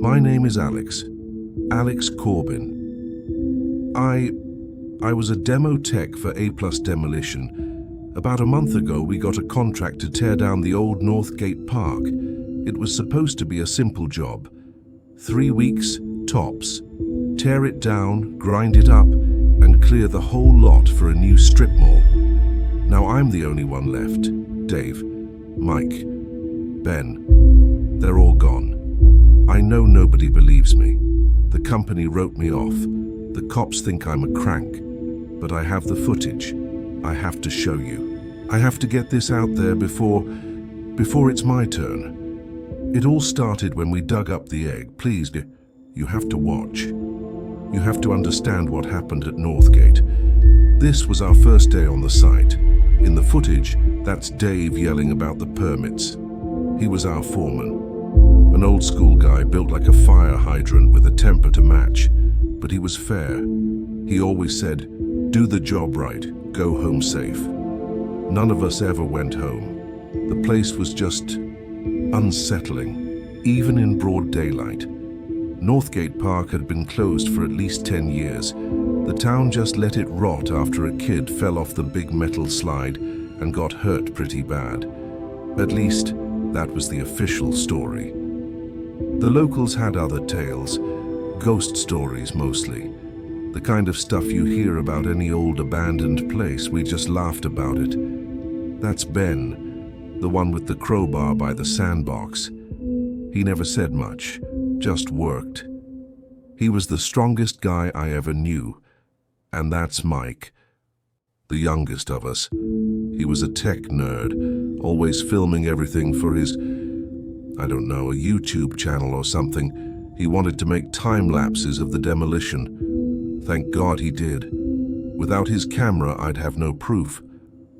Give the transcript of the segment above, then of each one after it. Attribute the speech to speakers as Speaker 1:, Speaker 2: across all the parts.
Speaker 1: My name is Alex Corbin. I was a demo tech for A+ Demolition. About a month ago, we got a contract to tear down the old Northgate Park. It was supposed to be a simple job. 3 weeks, tops. Tear it down, grind it up, and clear the whole lot for a new strip mall. Now I'm the only one left. Dave, Mike, Ben. They're all gone. I know nobody believes me. The company wrote me off. The cops think I'm a crank. But I have the footage. I have to show you. I have to get this out there before it's my turn. It all started when we dug up the egg. Please, you have to watch. You have to understand what happened at Northgate. This was our first day on the site. In the footage, that's Dave yelling about the permits. He was our foreman. An old school guy built like a fire hydrant with a temper to match. But he was fair. He always said, "Do the job right, go home safe." None of us ever went home. The place was just unsettling, even in broad daylight. Northgate Park had been closed for at least 10 years. The town just let it rot after a kid fell off the big metal slide and got hurt pretty bad. At least, that was the official story. The locals had other tales, ghost stories mostly. The kind of stuff you hear about any old abandoned place. We just laughed about it. That's Ben, the one with the crowbar by the sandbox. He never said much, just worked. He was the strongest guy I ever knew. And that's Mike, the youngest of us. He was a tech nerd, always filming everything for his, I don't know, a YouTube channel or something. He wanted to make time-lapses of the demolition. Thank God he did. Without his camera, I'd have no proof.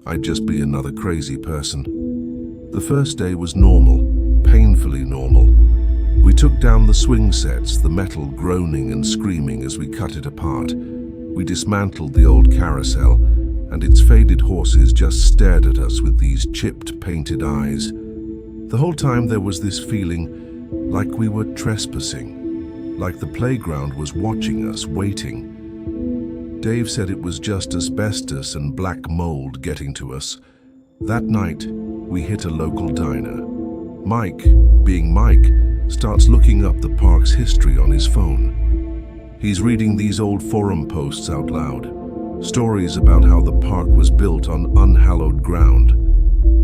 Speaker 1: I'd just be another crazy person. The first day was normal, painfully normal. We took down the swing sets, the metal groaning and screaming as we cut it apart. We dismantled the old carousel, and its faded horses just stared at us with these chipped, painted eyes. The whole time there was this feeling like we were trespassing, like the playground was watching us, waiting. Dave said it was just asbestos and black mold getting to us. That night, we hit a local diner. Mike, being Mike, starts looking up the park's history on his phone. He's reading these old forum posts out loud, stories about how the park was built on unhallowed ground.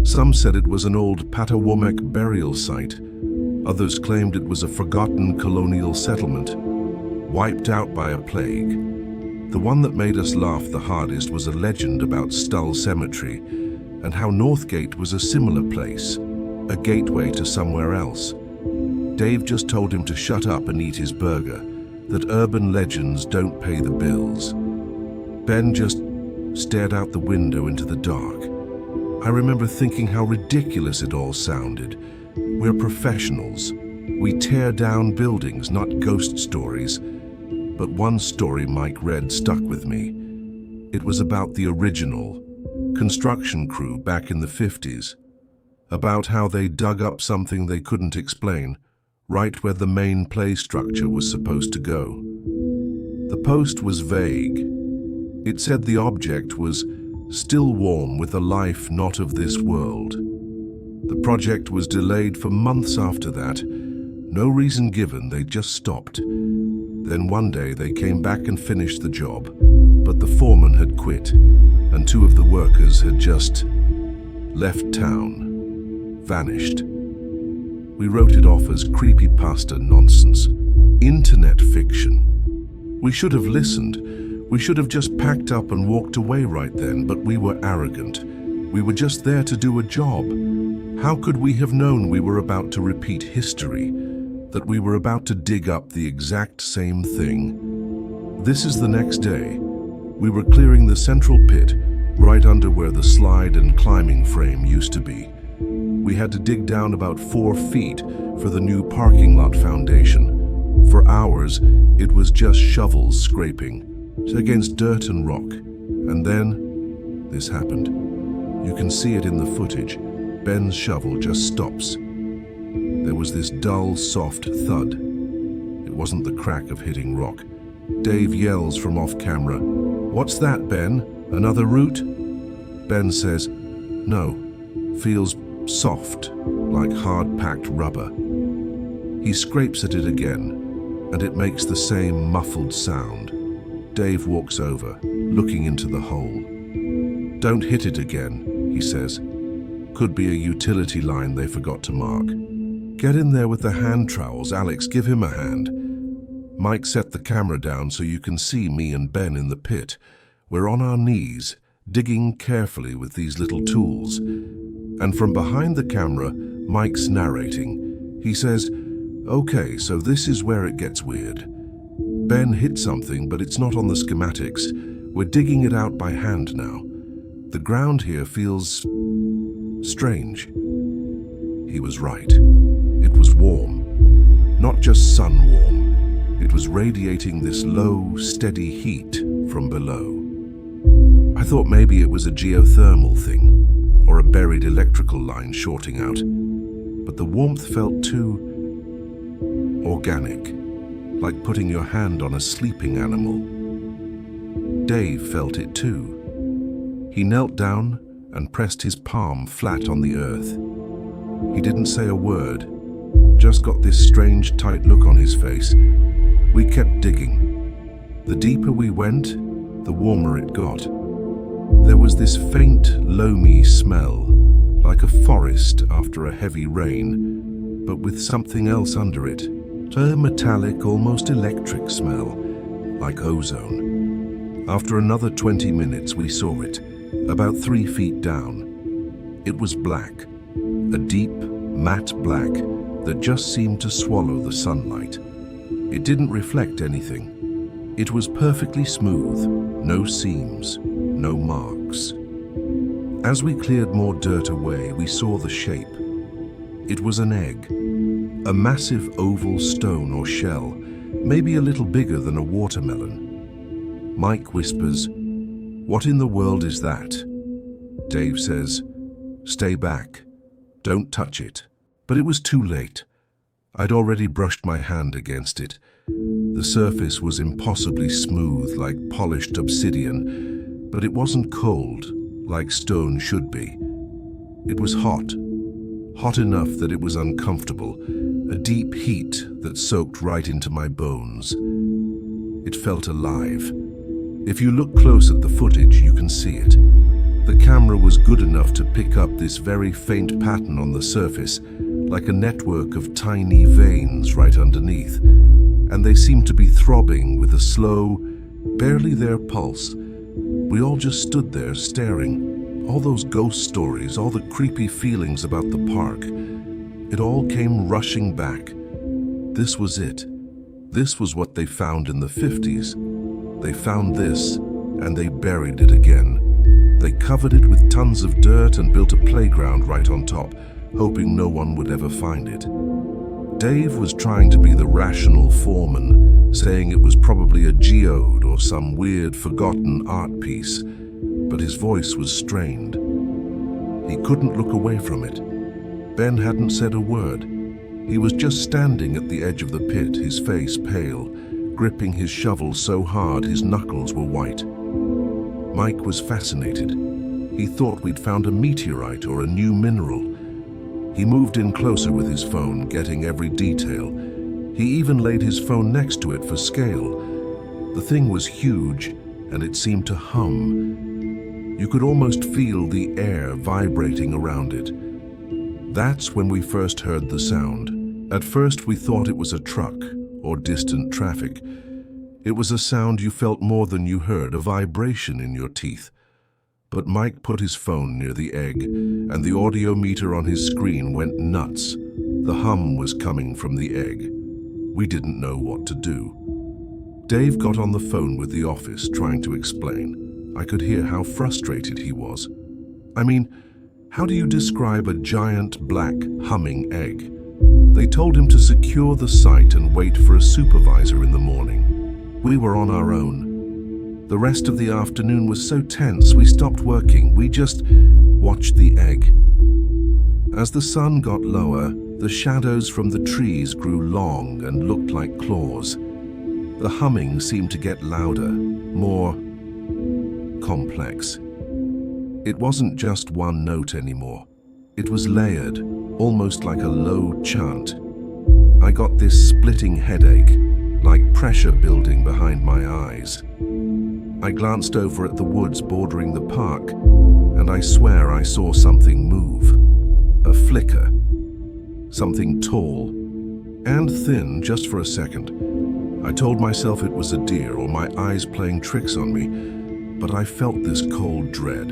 Speaker 1: Some said it was an old Patawomek burial site. Others claimed it was a forgotten colonial settlement, wiped out by a plague. The one that made us laugh the hardest was a legend about Stull Cemetery and how Northgate was a similar place, a gateway to somewhere else. Dave just told him to shut up and eat his burger, that urban legends don't pay the bills. Ben just stared out the window into the dark. I remember thinking how ridiculous it all sounded. We're professionals. We tear down buildings, not ghost stories. But one story Mike read stuck with me. It was about the original construction crew back in the 50s, about how they dug up something they couldn't explain, right where the main play structure was supposed to go. The post was vague. It said the object was still warm with a life not of this world. The project was delayed for months after that. No reason given, they just stopped. Then one day they came back and finished the job, but the foreman had quit, and 2 of the workers had just left town, vanished. We wrote it off as CreepyPasta nonsense, internet fiction. We should have listened. We should have just packed up and walked away right then, but we were arrogant. We were just there to do a job. How could we have known we were about to repeat history, that we were about to dig up the exact same thing? This is the next day. We were clearing the central pit, right under where the slide and climbing frame used to be. We had to dig down about 4 feet for the new parking lot foundation. For hours, it was just shovels scraping against dirt and rock. And then, this happened. You can see it in the footage. Ben's shovel just stops. There was this dull, soft thud. It wasn't the crack of hitting rock. Dave yells from off camera, "What's that, Ben? Another root?" Ben says, "No, feels soft, like hard-packed rubber." He scrapes at it again, and it makes the same muffled sound. Dave walks over, looking into the hole. "Don't hit it again," he says. "Could be a utility line they forgot to mark." "Get in there with the hand trowels, Alex, give him a hand." Mike set the camera down so you can see me and Ben in the pit. We're on our knees, digging carefully with these little tools. And from behind the camera, Mike's narrating. He says, "Okay, so this is where it gets weird. Ben hit something, but it's not on the schematics. We're digging it out by hand now. The ground here feels strange." He was right. It was warm. Not just sun warm. It was radiating this low, steady heat from below. I thought maybe it was a geothermal thing, or a buried electrical line shorting out. But the warmth felt too organic, like putting your hand on a sleeping animal. Dave felt it too. He knelt down and pressed his palm flat on the earth. He didn't say a word, just got this strange tight look on his face. We kept digging. The deeper we went, the warmer it got. There was this faint, loamy smell, like a forest after a heavy rain, but with something else under it. A metallic, almost electric smell, like ozone. After another 20 minutes, we saw it, about 3 feet down. It was black, a deep, matte black that just seemed to swallow the sunlight. It didn't reflect anything. It was perfectly smooth, no seams, no marks. As we cleared more dirt away, we saw the shape. It was an egg, a massive oval stone or shell, maybe a little bigger than a watermelon. Mike whispers, "What in the world is that?" Dave says, "Stay back. Don't touch it." But it was too late. I'd already brushed my hand against it. The surface was impossibly smooth, like polished obsidian, but it wasn't cold, like stone should be. It was hot, hot enough that it was uncomfortable, a deep heat that soaked right into my bones. It felt alive. If you look close at the footage, you can see it. The camera was good enough to pick up this very faint pattern on the surface, like a network of tiny veins right underneath, and they seemed to be throbbing with a slow, barely there pulse. We all just stood there staring. All those ghost stories, all the creepy feelings about the park, it all came rushing back. This was it. This was what they found in the 50s. They found this, and they buried it again. They covered it with tons of dirt and built a playground right on top, hoping no one would ever find it. Dave was trying to be the rational foreman, saying it was probably a geode or some weird forgotten art piece, but his voice was strained. He couldn't look away from it. Ben hadn't said a word. He was just standing at the edge of the pit, his face pale, gripping his shovel so hard his knuckles were white. Mike was fascinated. He thought we'd found a meteorite or a new mineral. He moved in closer with his phone, getting every detail. He even laid his phone next to it for scale. The thing was huge, and it seemed to hum. You could almost feel the air vibrating around it. That's when we first heard the sound. At first we thought it was a truck or distant traffic. It was a sound you felt more than you heard, a vibration in your teeth. But Mike put his phone near the egg, and the audio meter on his screen went nuts. The hum was coming from the egg. We didn't know what to do. Dave got on the phone with the office, trying to explain. I could hear how frustrated he was. I mean, how do you describe a giant black humming egg? They told him to secure the site and wait for a supervisor in the morning. We were on our own. The rest of the afternoon was so tense we stopped working. We just watched the egg. As the sun got lower, The shadows from the trees grew long and looked like claws. The humming seemed to get louder, more complex. It wasn't just one note anymore. It was layered, almost like a low chant. I got this splitting headache, like pressure building behind my eyes. I glanced over at the woods bordering the park, and I swear I saw something move. A flicker. Something tall and thin just for a second. I told myself it was a deer or my eyes playing tricks on me, but I felt this cold dread.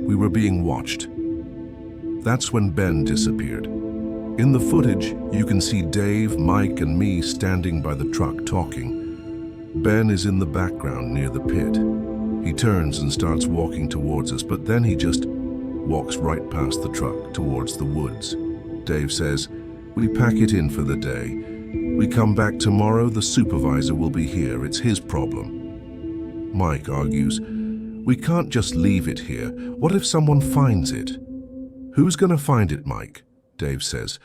Speaker 1: We were being watched. That's when Ben disappeared. In the footage, you can see Dave, Mike, and me standing by the truck talking. Ben is in the background near the pit. He turns and starts walking towards us, but then he just walks right past the truck towards the woods. Dave says, "We pack it in for the day. We come back tomorrow, the supervisor will be here. It's his problem." Mike argues, "We can't just leave it here. What if someone finds it?" "Who's gonna find it, Mike?" Dave says.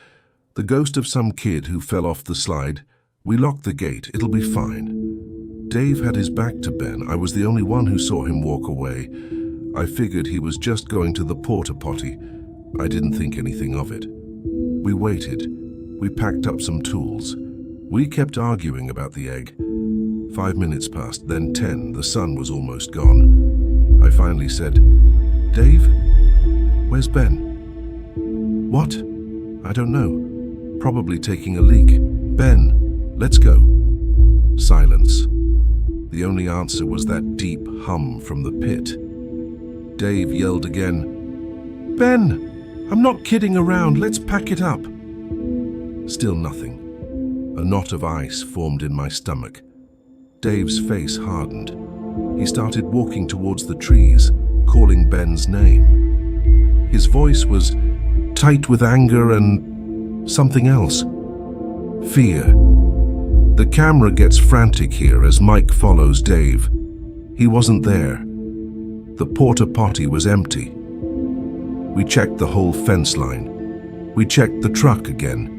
Speaker 1: "The ghost of some kid who fell off the slide. We locked the gate. It'll be fine." Dave had his back to Ben. I was the only one who saw him walk away. I figured he was just going to the porta potty. I didn't think anything of it. We waited. We packed up some tools. We kept arguing about the egg. 5 minutes passed, then 10. The sun was almost gone. I finally said, "Dave, where's Ben?" "What?" "I don't know. Probably taking a leak." "Ben, let's go." Silence. The only answer was that deep hum from the pit. Dave yelled again, "Ben, I'm not kidding around. Let's pack it up." Still nothing. A knot of ice formed in my stomach. Dave's face hardened. He started walking towards the trees, calling Ben's name. His voice was tight with anger and something else. Fear. The camera gets frantic here as Mike follows Dave. He wasn't there. The porta potty was empty. We checked the whole fence line. We checked the truck again.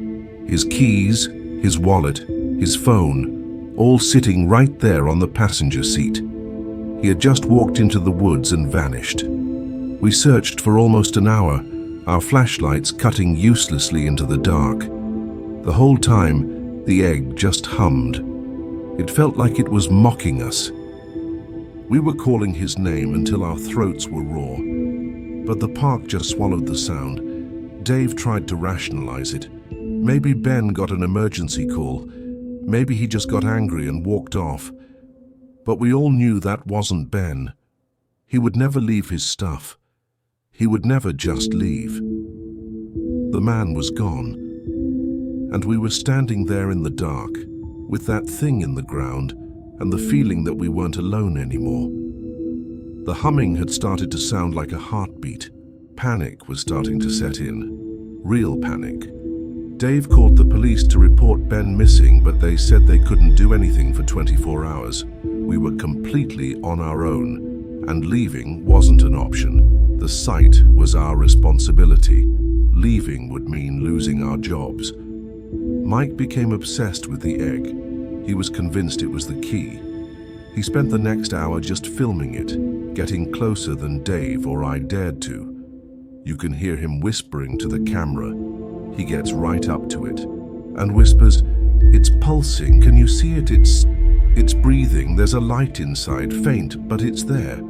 Speaker 1: His keys, his wallet, his phone, all sitting right there on the passenger seat. He had just walked into the woods and vanished. We searched for almost an hour, our flashlights cutting uselessly into the dark. The whole time, the egg just hummed. It felt like it was mocking us. We were calling his name until our throats were raw. But the park just swallowed the sound. Dave tried to rationalize it. Maybe Ben got an emergency call. Maybe he just got angry and walked off. But we all knew that wasn't Ben. He would never leave his stuff. He would never just leave. The man was gone. And we were standing there in the dark, with that thing in the ground, and the feeling that we weren't alone anymore. The humming had started to sound like a heartbeat. Panic was starting to set in. Real panic. Dave called the police to report Ben missing, but they said they couldn't do anything for 24 hours. We were completely on our own, and leaving wasn't an option. The site was our responsibility. Leaving would mean losing our jobs. Mike became obsessed with the egg. He was convinced it was the key. He spent the next hour just filming it, getting closer than Dave or I dared to. You can hear him whispering to the camera. He gets right up to it and whispers, "It's pulsing, can you see it? It's breathing, there's a light inside, faint, but it's there."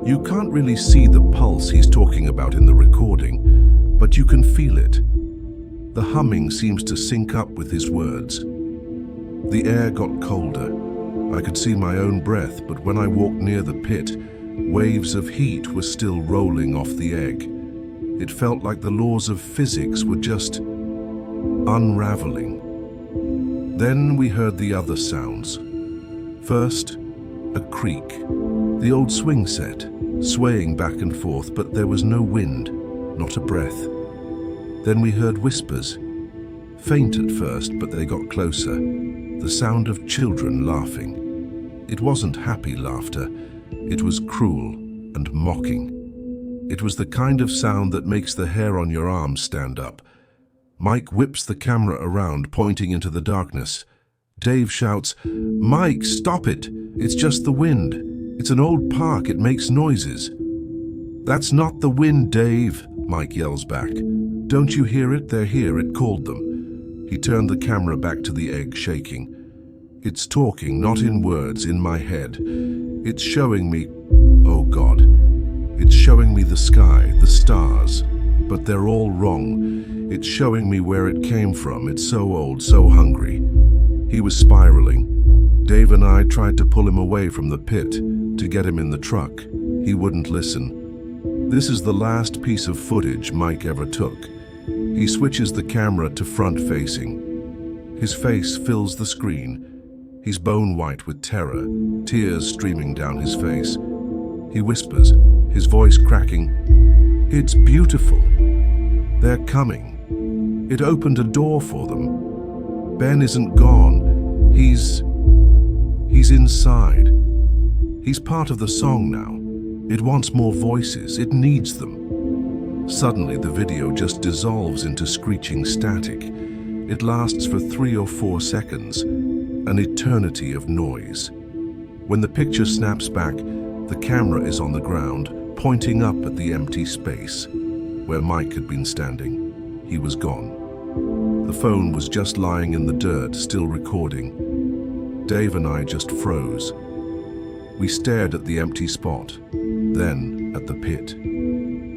Speaker 1: You can't really see the pulse he's talking about in the recording, but you can feel it. The humming seems to sync up with his words. The air got colder. I could see my own breath, but when I walked near the pit, waves of heat were still rolling off the egg. It felt like the laws of physics were just unraveling. Then we heard the other sounds. First, a creak. The old swing set, swaying back and forth, but there was no wind, not a breath. Then we heard whispers. Faint at first, but they got closer. The sound of children laughing. It wasn't happy laughter. It was cruel and mocking. It was the kind of sound that makes the hair on your arm stand up. Mike whips the camera around, pointing into the darkness. Dave shouts, "Mike, stop it! It's just the wind. It's an old park, it makes noises." "That's not the wind, Dave," Mike yells back. "Don't you hear it? They're here, it called them." He turned the camera back to the egg, shaking. "It's talking, not in words, in my head. It's showing me, oh God, it's showing me the sky, the stars, but they're all wrong. It's showing me where it came from. It's so old, so hungry." He was spiraling. Dave and I tried to pull him away from the pit, to get him in the truck. He wouldn't listen. This is the last piece of footage Mike ever took. He switches the camera to front-facing. His face fills the screen. He's bone-white with terror, tears streaming down his face. He whispers, his voice cracking, "It's beautiful. They're coming. It opened a door for them. Ben isn't gone. He's inside. He's part of the song now. It wants more voices. It needs them." Suddenly, the video just dissolves into screeching static. It lasts for 3 or 4 seconds, an eternity of noise. When the picture snaps back, the camera is on the ground, pointing up at the empty space where Mike had been standing. He was gone. The phone was just lying in the dirt, still recording. Dave and I just froze. We stared at the empty spot, then at the pit.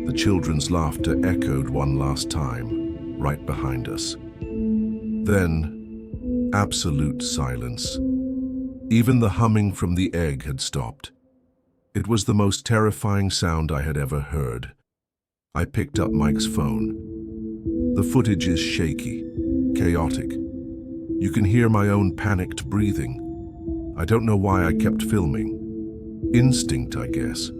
Speaker 1: The children's laughter echoed one last time, right behind us. Then, absolute silence. Even the humming from the egg had stopped. It was the most terrifying sound I had ever heard. I picked up Mike's phone. The footage is shaky, chaotic. You can hear my own panicked breathing. I don't know why I kept filming. Instinct, I guess.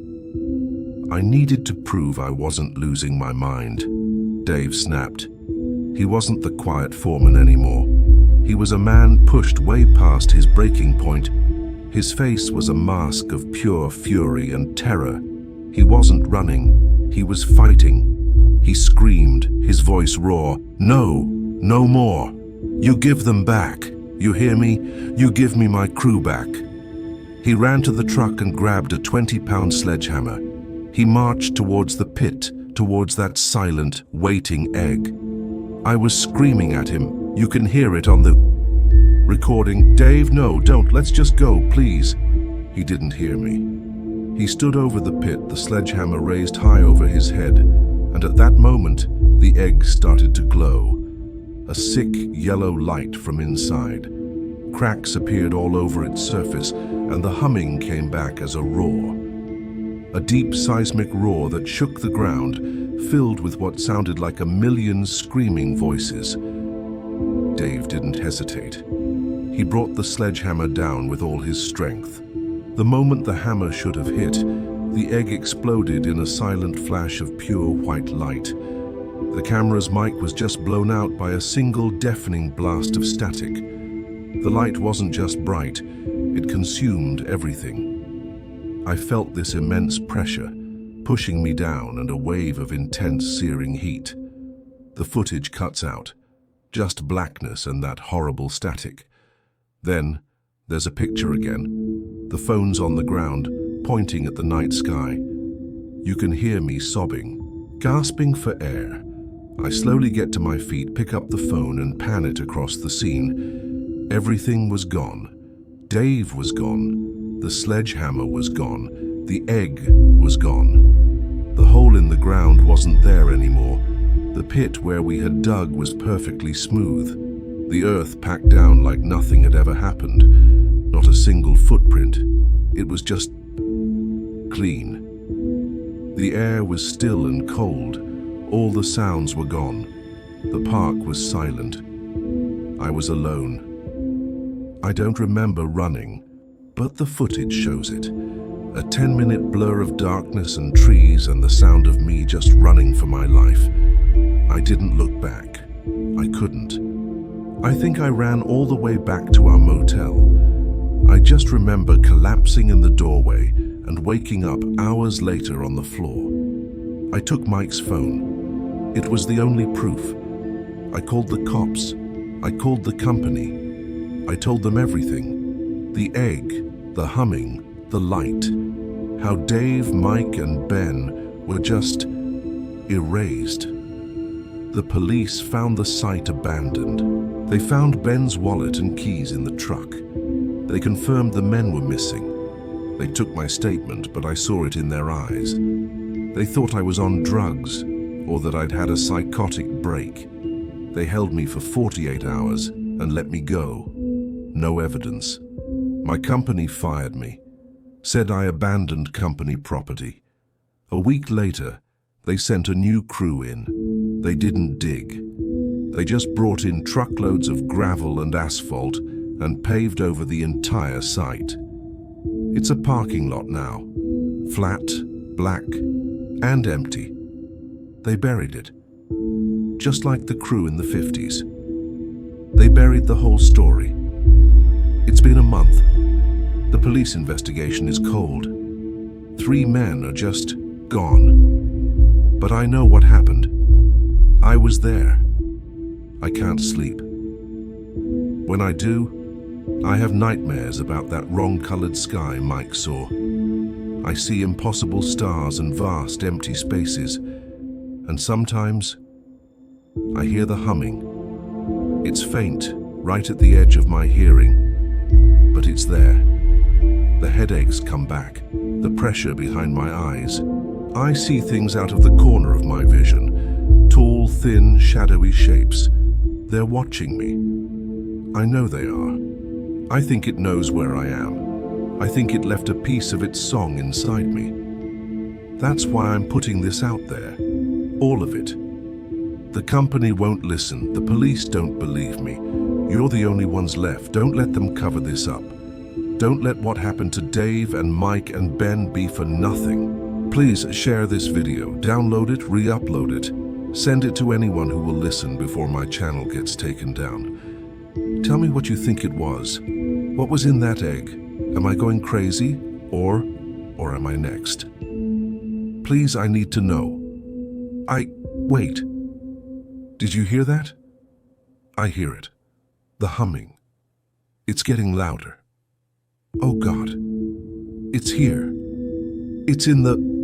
Speaker 1: I needed to prove I wasn't losing my mind. Dave snapped. He wasn't the quiet foreman anymore. He was a man pushed way past his breaking point. His face was a mask of pure fury and terror. He wasn't running. He was fighting. He screamed, his voice raw. "No, no more. You give them back. You hear me? You give me my crew back." He ran to the truck and grabbed a 20-pound sledgehammer. He marched towards the pit, towards that silent, waiting egg. I was screaming at him. You can hear it on the recording. "Dave, no, don't. Let's just go, please." He didn't hear me. He stood over the pit, the sledgehammer raised high over his head, and at that moment, the egg started to glow. A sick yellow light from inside. Cracks appeared all over its surface, and the humming came back as a roar. A deep seismic roar that shook the ground, filled with what sounded like a million screaming voices. Dave didn't hesitate. He brought the sledgehammer down with all his strength. The moment the hammer should have hit, the egg exploded in a silent flash of pure white light. The camera's mic was just blown out by a single deafening blast of static. The light wasn't just bright, it consumed everything. I felt this immense pressure, pushing me down, and a wave of intense searing heat. The footage cuts out, just blackness and that horrible static. Then, there's a picture again. The phone's on the ground, pointing at the night sky. You can hear me sobbing, gasping for air. I slowly get to my feet, pick up the phone and pan it across the scene. Everything was gone. Dave was gone. The sledgehammer was gone. The egg was gone. The hole in the ground wasn't there anymore. The pit where we had dug was perfectly smooth. The earth packed down like nothing had ever happened. Not a single footprint. It was just clean. The air was still and cold. All the sounds were gone. The park was silent. I was alone. I don't remember running, but the footage shows it. A 10-minute blur of darkness and trees and the sound of me just running for my life. I didn't look back. I couldn't. I think I ran all the way back to our motel. I just remember collapsing in the doorway and waking up hours later on the floor. I took Mike's phone. It was the only proof. I called the cops. I called the company. I told them everything. The egg, the humming, the light. How Dave, Mike, and Ben were just erased. The police found the site abandoned. They found Ben's wallet and keys in the truck. They confirmed the men were missing. They took my statement, but I saw it in their eyes. They thought I was on drugs, or that I'd had a psychotic break. They held me for 48 hours and let me go. No evidence. My company fired me, said I abandoned company property. A week later, they sent a new crew in. They didn't dig. They just brought in truckloads of gravel and asphalt and paved over the entire site. It's a parking lot now, flat, black, and empty. They buried it, just like the crew in the 50s. They buried the whole story. It's been a month. The police investigation is cold. 3 men are just gone. But I know what happened. I was there. I can't sleep. When I do, I have nightmares about that wrong-colored sky Mike saw. I see impossible stars and vast empty spaces, and sometimes I hear the humming. It's faint, right at the edge of my hearing, but it's there. The headaches come back, the pressure behind my eyes. I see things out of the corner of my vision, tall, thin, shadowy shapes. They're watching me. I know they are. I think it knows where I am. I think it left a piece of its song inside me. That's why I'm putting this out there. All of it. The company won't listen. The police don't believe me. You're the only ones left. Don't let them cover this up. Don't let what happened to Dave and Mike and Ben be for nothing. Please share this video, download it, re-upload it. Send it to anyone who will listen before my channel gets taken down. Tell me what you think it was. What was in that egg? Am I going crazy? Or am I next? Please, I need to know. Wait. Did you hear that? I hear it. The humming. It's getting louder. Oh God. It's here. It's in the...